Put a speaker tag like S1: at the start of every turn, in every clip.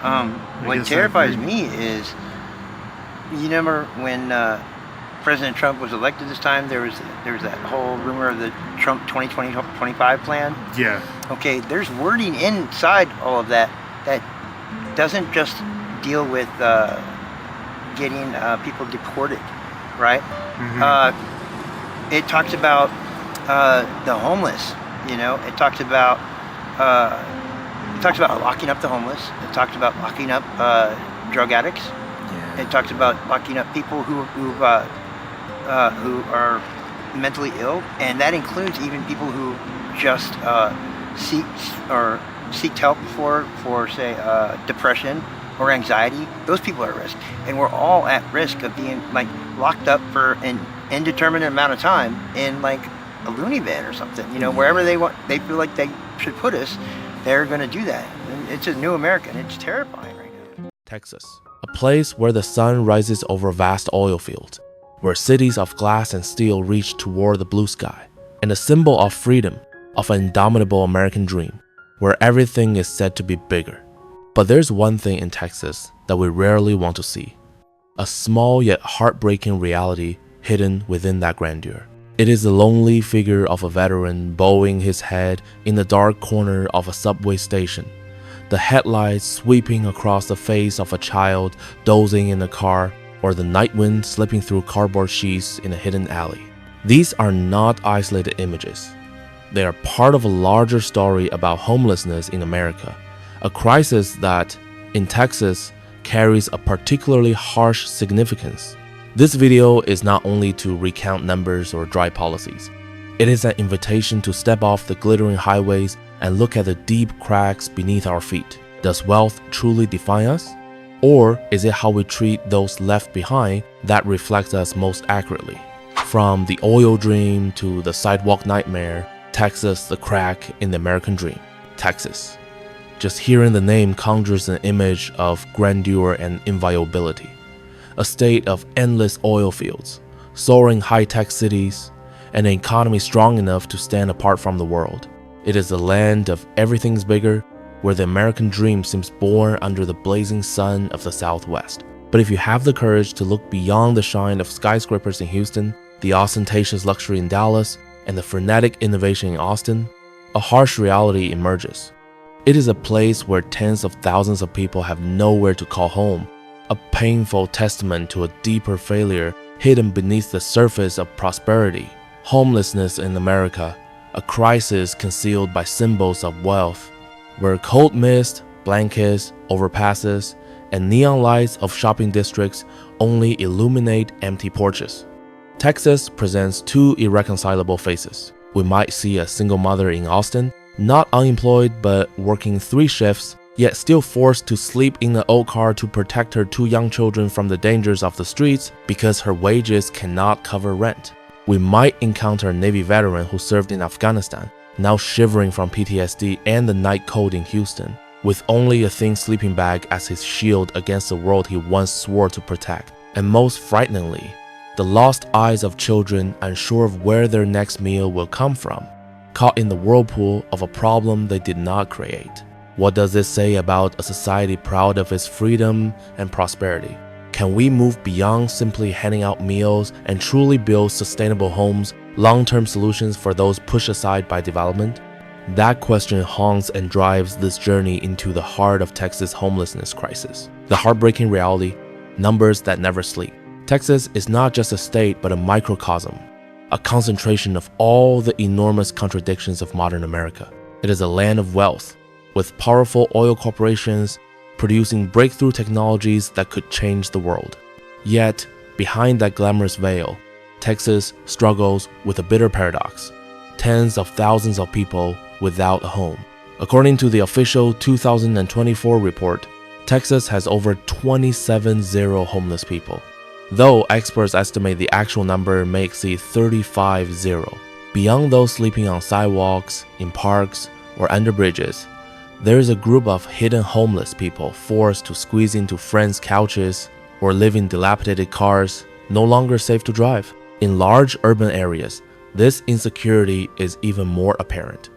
S1: What terrifies me is, you remember when President Trump was elected this time, there was that whole rumor of the Trump 2020-25 plan.
S2: Yeah.
S1: Okay, there's wording inside all of that that doesn't just deal with getting people deported, right? It talks about the homeless. It talks about locking up the homeless. It talks about locking up drug addicts.
S3: Yeah.
S1: It talks about locking up people who are mentally ill, and that includes even people who just seek help for say depression or anxiety. Those people are at risk, and we're all at risk of being locked up for an indeterminate amount of time in a loony bin or something. Wherever they feel like they should put us, they're going to do that. And it's a new America, and it's terrifying right now.
S4: Texas, a place where the sun rises over vast oil fields, where cities of glass and steel reach toward the blue sky, and a symbol of freedom, of an indomitable American dream, where everything is said to be bigger. But there's one thing in Texas that we rarely want to see, a small yet heartbreaking reality hidden within that grandeur. It is the lonely figure of a veteran bowing his head in the dark corner of a subway station, the headlights sweeping across the face of a child dozing in a car, or the night wind slipping through cardboard sheets in a hidden alley. These are not isolated images. They are part of a larger story about homelessness in America, a crisis that, in Texas, carries a particularly harsh significance. This video is not only to recount numbers or dry policies. It is an invitation to step off the glittering highways and look at the deep cracks beneath our feet. Does wealth truly define us? Or is it how we treat those left behind that reflects us most accurately? From the oil dream to the sidewalk nightmare, Texas, the crack in the American dream. Texas. Just hearing the name conjures an image of grandeur and inviolability. A state of endless oil fields, soaring high-tech cities, and an economy strong enough to stand apart from the world. It is a land of everything's bigger, where the American dream seems born under the blazing sun of the Southwest. But if you have the courage to look beyond the shine of skyscrapers in Houston, the ostentatious luxury in Dallas, and the frenetic innovation in Austin, a harsh reality emerges. It is a place where tens of thousands of people have nowhere to call home, a painful testament to a deeper failure hidden beneath the surface of prosperity. Homelessness in America, a crisis concealed by symbols of wealth, where cold mist, blankets, overpasses, and neon lights of shopping districts only illuminate empty porches. Texas presents two irreconcilable faces. We might see a single mother in Austin, not unemployed but working 3 shifts, yet still forced to sleep in an old car to protect her 2 young children from the dangers of the streets because her wages cannot cover rent. We might encounter a Navy veteran who served in Afghanistan, now shivering from PTSD and the night cold in Houston, with only a thin sleeping bag as his shield against the world he once swore to protect. And most frighteningly, the lost eyes of children unsure of where their next meal will come from, caught in the whirlpool of a problem they did not create. What does this say about a society proud of its freedom and prosperity? Can we move beyond simply handing out meals and truly build sustainable homes, long-term solutions for those pushed aside by development? That question haunts and drives this journey into the heart of Texas' homelessness crisis. The heartbreaking reality, numbers that never sleep. Texas is not just a state but a microcosm, a concentration of all the enormous contradictions of modern America. It is a land of wealth, with powerful oil corporations producing breakthrough technologies that could change the world. Yet, behind that glamorous veil, Texas struggles with a bitter paradox: tens of thousands of people without a home. According to the official 2024 report, Texas has over 27,000 homeless people, though experts estimate the actual number may exceed 35,000. Beyond those sleeping on sidewalks, in parks, or under bridges, there is a group of hidden homeless people forced to squeeze into friends' couches or live in dilapidated cars, no longer safe to drive. In large urban areas, this insecurity is even more apparent.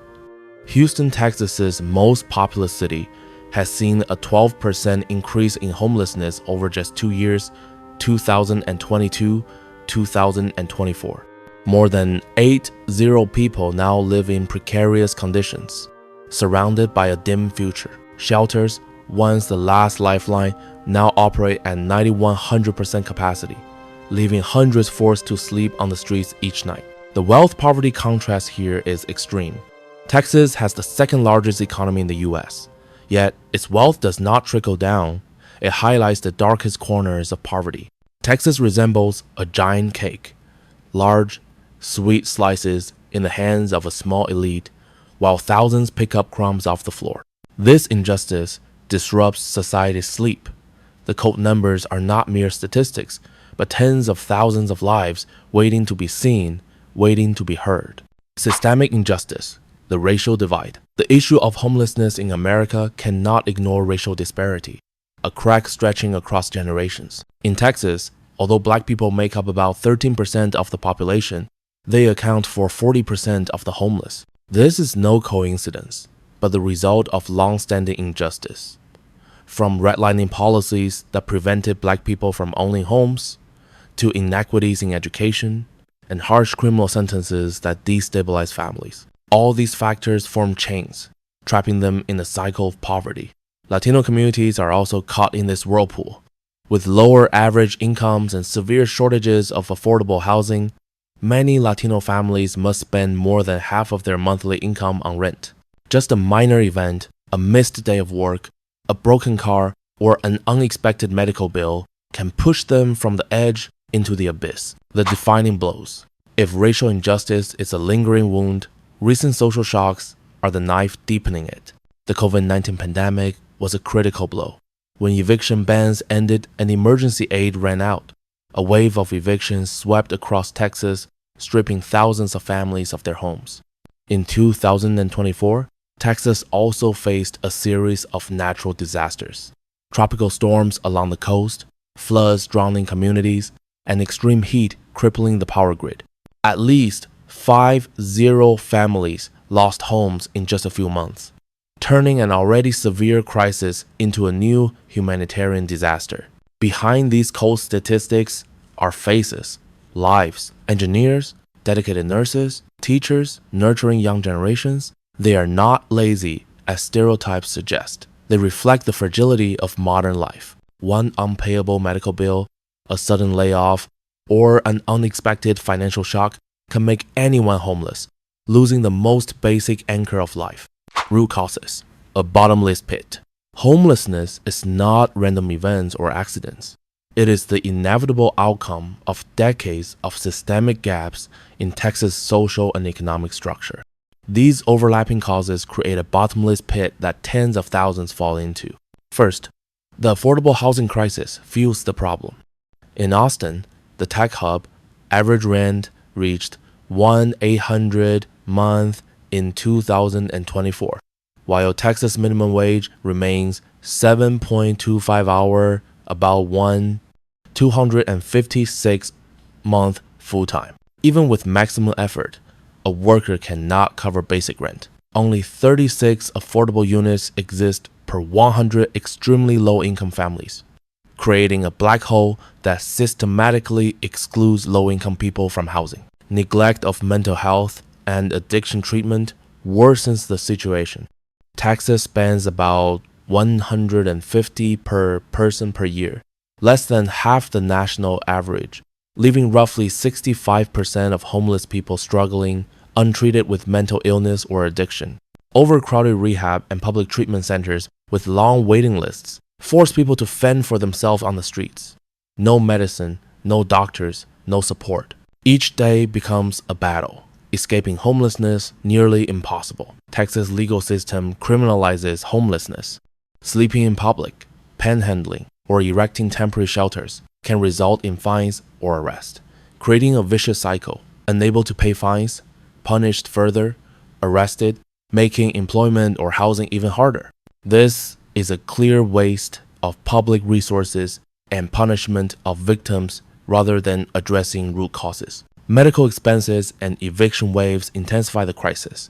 S4: Houston, Texas's most populous city, has seen a 12% increase in homelessness over just 2 years, 2022-2024. More than 80 people now live in precarious conditions, surrounded by a dim future. Shelters, once the last lifeline, now operate at 9100% capacity, leaving hundreds forced to sleep on the streets each night. The wealth-poverty contrast here is extreme. Texas has the second largest economy in the US, yet its wealth does not trickle down. It highlights the darkest corners of poverty. Texas resembles a giant cake, large, sweet slices in the hands of a small elite, while thousands pick up crumbs off the floor. This injustice disrupts society's sleep. The cold numbers are not mere statistics, but tens of thousands of lives waiting to be seen, waiting to be heard. Systemic injustice, the racial divide. The issue of homelessness in America cannot ignore racial disparity, a crack stretching across generations. In Texas, although black people make up about 13% of the population, they account for 40% of the homeless. This is no coincidence, but the result of long-standing injustice. From redlining policies that prevented black people from owning homes, to inequities in education, and harsh criminal sentences that destabilize families. All these factors form chains, trapping them in a cycle of poverty. Latino communities are also caught in this whirlpool. With lower average incomes and severe shortages of affordable housing, many Latino families must spend more than half of their monthly income on rent. Just a minor event, a missed day of work, a broken car, or an unexpected medical bill can push them from the edge into the abyss. The defining blows. If racial injustice is a lingering wound, recent social shocks are the knife deepening it. The COVID-19 pandemic was a critical blow. When eviction bans ended and emergency aid ran out, a wave of evictions swept across Texas, stripping thousands of families of their homes. In 2024, Texas also faced a series of natural disasters. Tropical storms along the coast, floods drowning communities, and extreme heat crippling the power grid. At least 50 families lost homes in just a few months, turning an already severe crisis into a new humanitarian disaster. Behind these cold statistics are faces, lives, engineers, dedicated nurses, teachers, nurturing young generations. They are not lazy, as stereotypes suggest. They reflect the fragility of modern life. One unpayable medical bill, a sudden layoff, or an unexpected financial shock can make anyone homeless, losing the most basic anchor of life. Root causes. A bottomless pit. Homelessness is not random events or accidents. It is the inevitable outcome of decades of systemic gaps in Texas' social and economic structure. These overlapping causes create a bottomless pit that tens of thousands fall into. First, the affordable housing crisis fuels the problem. In Austin, the tech hub, average rent reached $1,800 month in 2024, while Texas minimum wage remains 7.25 hour, about $256 month full-time. Even with maximum effort, a worker cannot cover basic rent. Only 36 affordable units exist per 100 extremely low-income families, creating a black hole that systematically excludes low-income people from housing. Neglect of mental health and addiction treatment worsens the situation. Texas spends about $150 per person per year, less than half the national average, leaving roughly 65% of homeless people struggling untreated with mental illness or addiction. Overcrowded rehab and public treatment centers with long waiting lists force people to fend for themselves on the streets. No medicine, no doctors, no support. Each day becomes a battle, escaping homelessness nearly impossible. Texas' legal system criminalizes homelessness. Sleeping in public, panhandling, or erecting temporary shelters can result in fines or arrest, creating a vicious cycle. Unable to pay fines, punished further, arrested, making employment or housing even harder. This is a clear waste of public resources and punishment of victims rather than addressing root causes. Medical expenses and eviction waves intensify the crisis.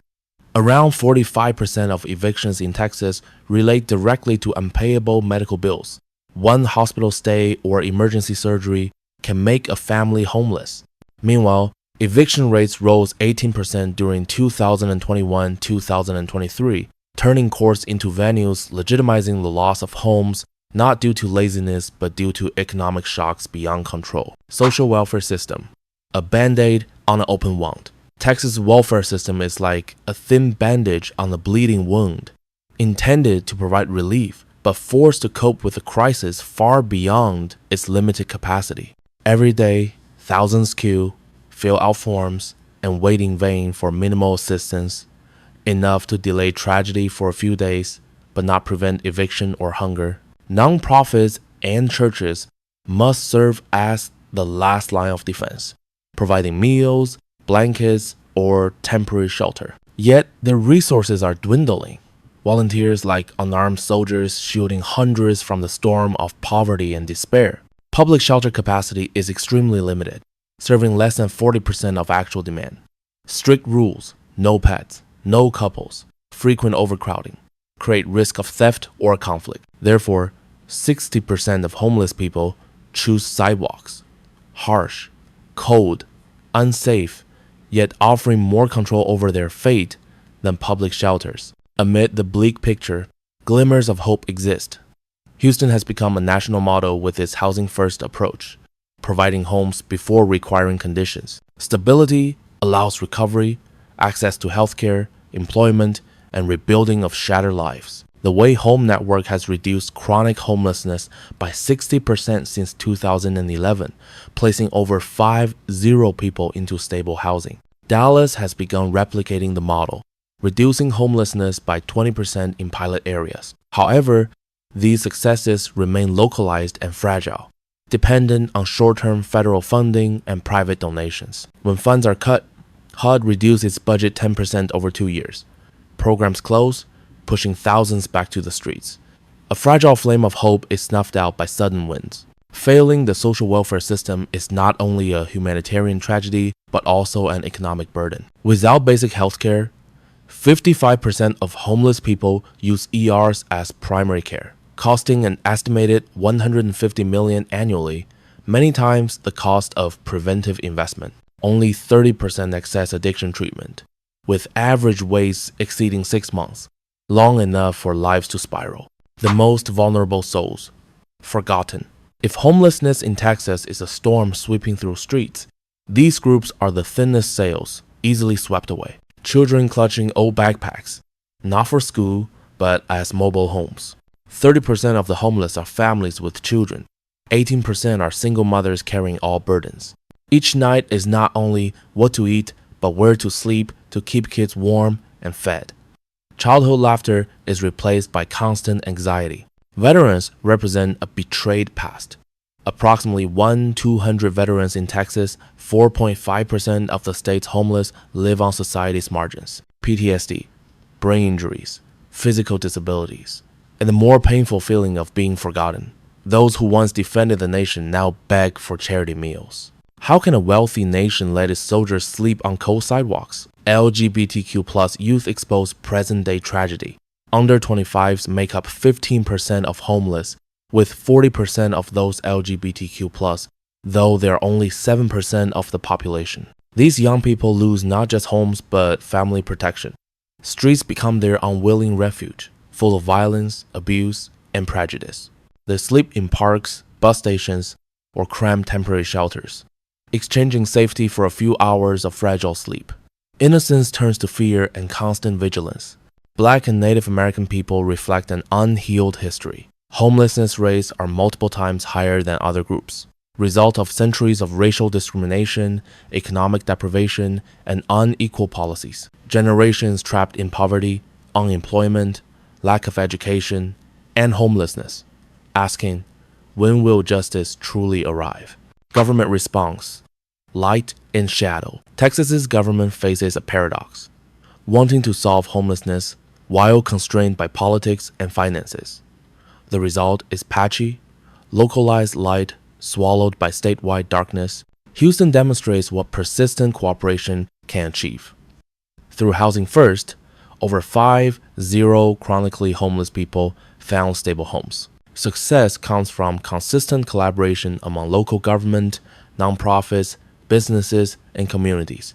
S4: Around 45% of evictions in Texas relate directly to unpayable medical bills. One hospital stay or emergency surgery can make a family homeless. Meanwhile, eviction rates rose 18% during 2021-2023, turning courts into venues legitimizing the loss of homes not due to laziness but due to economic shocks beyond control. Social welfare system, a band-aid on an open wound. Texas' welfare system is like a thin bandage on a bleeding wound, intended to provide relief, but forced to cope with a crisis far beyond its limited capacity. Every day, thousands queue, fill out forms, and wait in vain for minimal assistance, enough to delay tragedy for a few days, but not prevent eviction or hunger. Nonprofits and churches must serve as the last line of defense, providing meals, blankets, or temporary shelter. Yet, their resources are dwindling. Volunteers like unarmed soldiers shielding hundreds from the storm of poverty and despair. Public shelter capacity is extremely limited, serving less than 40% of actual demand. Strict rules, no pets, no couples, frequent overcrowding, create risk of theft or conflict. Therefore, 60% of homeless people choose sidewalks. Harsh, cold, unsafe, yet offering more control over their fate than public shelters. Amid the bleak picture, glimmers of hope exist. Houston has become a national model with its housing-first approach, providing homes before requiring conditions. Stability allows recovery, access to healthcare, employment, and rebuilding of shattered lives. The Way Home Network has reduced chronic homelessness by 60% since 2011, placing over 50 people into stable housing. Dallas has begun replicating the model, reducing homelessness by 20% in pilot areas. However, these successes remain localized and fragile, dependent on short-term federal funding and private donations. When funds are cut, HUD reduces its budget 10% over 2 years. Programs close, pushing thousands back to the streets. A fragile flame of hope is snuffed out by sudden winds. Failing the social welfare system is not only a humanitarian tragedy, but also an economic burden. Without basic health care, 55% of homeless people use ERs as primary care, costing an estimated $150 million annually, many times the cost of preventive investment. Only 30% access addiction treatment, with average waits exceeding 6 months, long enough for lives to spiral. The most vulnerable souls, forgotten. If homelessness in Texas is a storm sweeping through streets, these groups are the thinnest sails, easily swept away. Children clutching old backpacks, not for school, but as mobile homes. 30% of the homeless are families with children. 18% are single mothers carrying all burdens. Each night is not only what to eat, but where to sleep to keep kids warm and fed. Childhood laughter is replaced by constant anxiety. Veterans represent a betrayed past. Approximately 1,200 veterans in Texas, 4.5% of the state's homeless live on society's margins. PTSD, brain injuries, physical disabilities, and the more painful feeling of being forgotten. Those who once defended the nation now beg for charity meals. How can a wealthy nation let its soldiers sleep on cold sidewalks? LGBTQ+ youth expose present-day tragedy. Under 25s make up 15% of homeless, with 40% of those LGBTQ+, though they're only 7% of the population. These young people lose not just homes but family protection. Streets become their unwilling refuge, full of violence, abuse, and prejudice. They sleep in parks, bus stations, or cramped temporary shelters, exchanging safety for a few hours of fragile sleep. Innocence turns to fear and constant vigilance. Black and Native American people reflect an unhealed history. Homelessness rates are multiple times higher than other groups, result of centuries of racial discrimination, economic deprivation, and unequal policies. Generations trapped in poverty, unemployment, lack of education, and homelessness, asking, when will justice truly arrive? Government response: light and shadow. Texas's government faces a paradox, wanting to solve homelessness while constrained by politics and finances. The result is patchy, localized light swallowed by statewide darkness. Houston demonstrates what persistent cooperation can achieve. Through Housing First, over 50 chronically homeless people found stable homes. Success comes from consistent collaboration among local government, nonprofits, businesses, and communities.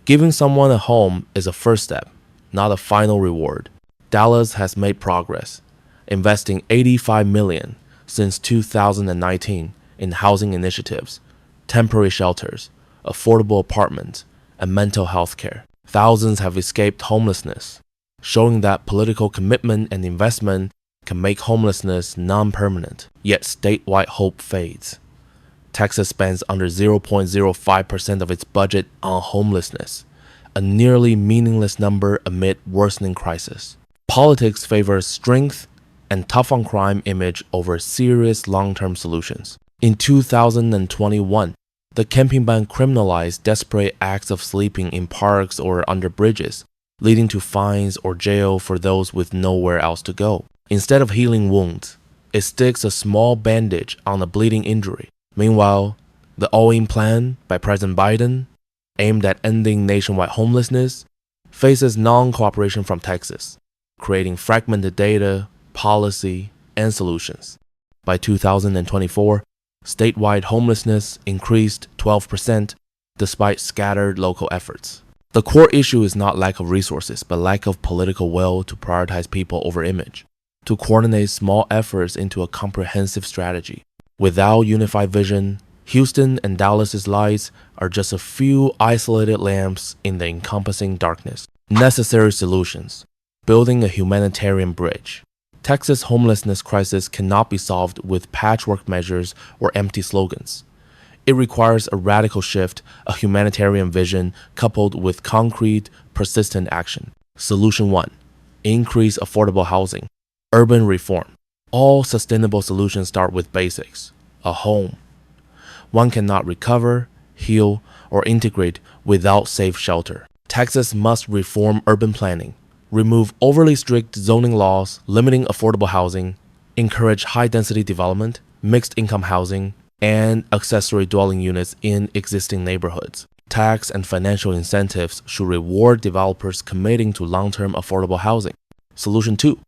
S4: Giving someone a home is a first step, not a final reward. Dallas has made progress, investing $85 million since 2019 in housing initiatives, temporary shelters, affordable apartments, and mental health care. Thousands have escaped homelessness, showing that political commitment and investment can make homelessness non-permanent. Yet statewide hope fades. Texas spends under 0.05% of its budget on homelessness, a nearly meaningless number amid worsening crisis. Politics favors strength and tough on crime image over serious long-term solutions. In 2021, the camping ban criminalized desperate acts of sleeping in parks or under bridges, leading to fines or jail for those with nowhere else to go. Instead of healing wounds, it sticks a small bandage on a bleeding injury. Meanwhile, the all-in plan by President Biden, aimed at ending nationwide homelessness, faces non-cooperation from Texas, creating fragmented data, policy, and solutions. By 2024, statewide homelessness increased 12% despite scattered local efforts. The core issue is not lack of resources, but lack of political will to prioritize people over image, to coordinate small efforts into a comprehensive strategy. Without unified vision, Houston and Dallas's lights are just a few isolated lamps in the encompassing darkness. Necessary solutions: building a humanitarian bridge. Texas' homelessness crisis cannot be solved with patchwork measures or empty slogans. It requires a radical shift, a humanitarian vision coupled with concrete, persistent action. Solution 1: increase affordable housing. Urban reform. All sustainable solutions start with basics: a home. One cannot recover, heal, or integrate without safe shelter. Texas must reform urban planning, remove overly strict zoning laws limiting affordable housing, encourage high-density development, mixed-income housing, and accessory dwelling units in existing neighborhoods. Tax and financial incentives should reward developers committing to long-term affordable housing. Solution 2: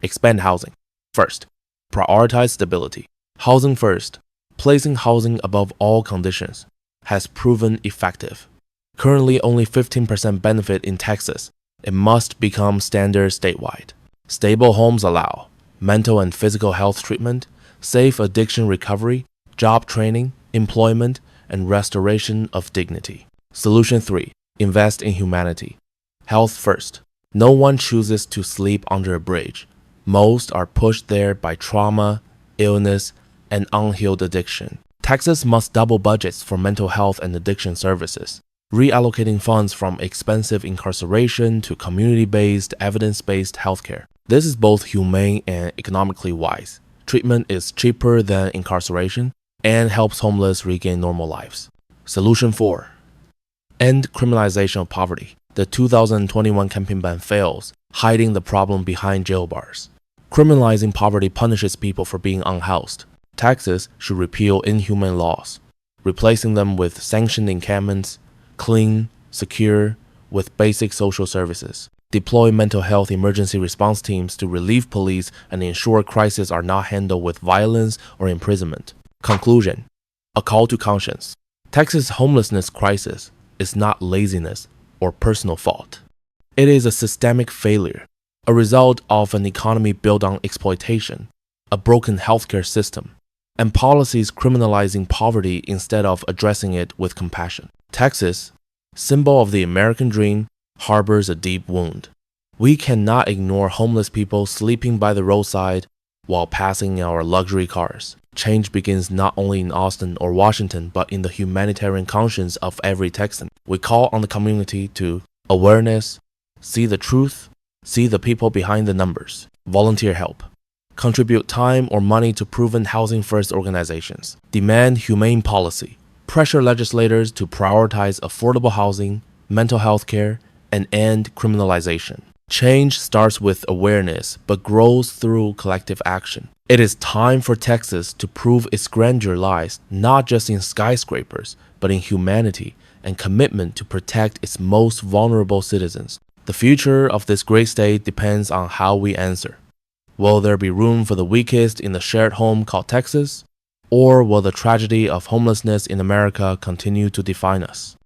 S4: expand housing. First, prioritize stability. Housing first, placing housing above all conditions, has proven effective. Currently only 15% benefit in Texas. It must become standard statewide. Stable homes allow mental and physical health treatment, safe addiction recovery, job training, employment, and restoration of dignity. Solution 3: invest in humanity. Health first. No one chooses to sleep under a bridge. Most are pushed there by trauma, illness, and unhealed addiction. Texas must double budgets for mental health and addiction services, reallocating funds from expensive incarceration to community-based, evidence-based healthcare. This is both humane and economically wise. Treatment is cheaper than incarceration and helps homeless regain normal lives. Solution 4: end criminalization of poverty. The 2021 camping ban fails, hiding the problem behind jail bars. Criminalizing poverty punishes people for being unhoused. Texas should repeal inhumane laws, replacing them with sanctioned encampments, clean, secure, with basic social services. Deploy mental health emergency response teams to relieve police and ensure crises are not handled with violence or imprisonment. Conclusion: a call to conscience. Texas' homelessness crisis is not laziness or personal fault. It is a systemic failure, a result of an economy built on exploitation, a broken healthcare system, and policies criminalizing poverty instead of addressing it with compassion. Texas, symbol of the American dream, harbors a deep wound. We cannot ignore homeless people sleeping by the roadside while passing in our luxury cars. Change begins not only in Austin or Washington, but in the humanitarian conscience of every Texan. We call on the community to awareness, see the truth, see the people behind the numbers, volunteer help, contribute time or money to proven housing-first organizations, demand humane policy, pressure legislators to prioritize affordable housing, mental health care, and end criminalization. Change starts with awareness, but grows through collective action. It is time for Texas to prove its grandeur lies not just in skyscrapers, but in humanity and commitment to protect its most vulnerable citizens. The future of this great state depends on how we answer. Will there be room for the weakest in the shared home called Texas? Or will the tragedy of homelessness in America continue to define us?